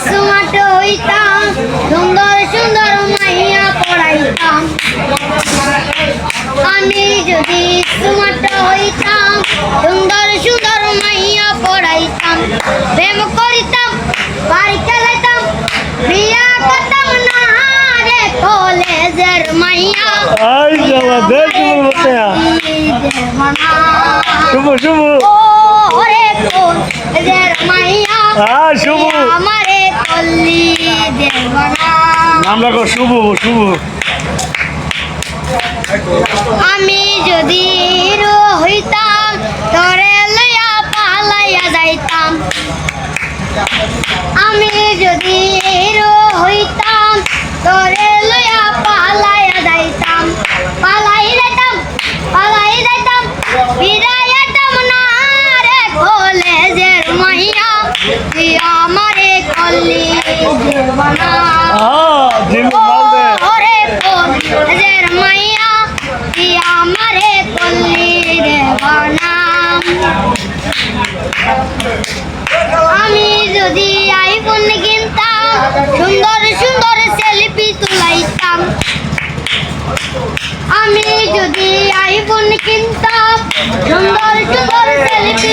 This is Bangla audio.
স্মার্ট হইতাম সুন্দর সুন্দর মাইয়া পড়াইতাম আমি যদি স্মার্ট হইতাম সুন্দর সুন্দর মাইয়া পড়াইতাম প্রেম করিতাম বাড়ি চালাইতাম বিয়া করতাম না রে কলেজের মাইয়া আই জালা দেখ বলতেয়া শুভ শুভ ওরে কলেজের মাইয়া শুভ আমারে কল্লি দেবনা নাম রাখো শুভ শুভ আমি যদি হিরো হইতাম তোরে লইয়া পালাইয়া যাইতাম আমি যদি হিরো হইতাম তোরে লইয়া পালাইয়া যাইতাম পালাই যাইতাম বিদায় যাইতাম না রে কলেজের মাইয়া তুই আমারে কল্লি দেবনা ওরে কলেজের মাইয়া তুই আমারে কল্লি দেবনা আমি যদি আইফোন কিনতাম সুন্দর সুন্দর সেলফি তুলাইতাম আমি যদি আইফোন কিনতাম সুন্দর সুন্দর সেলফি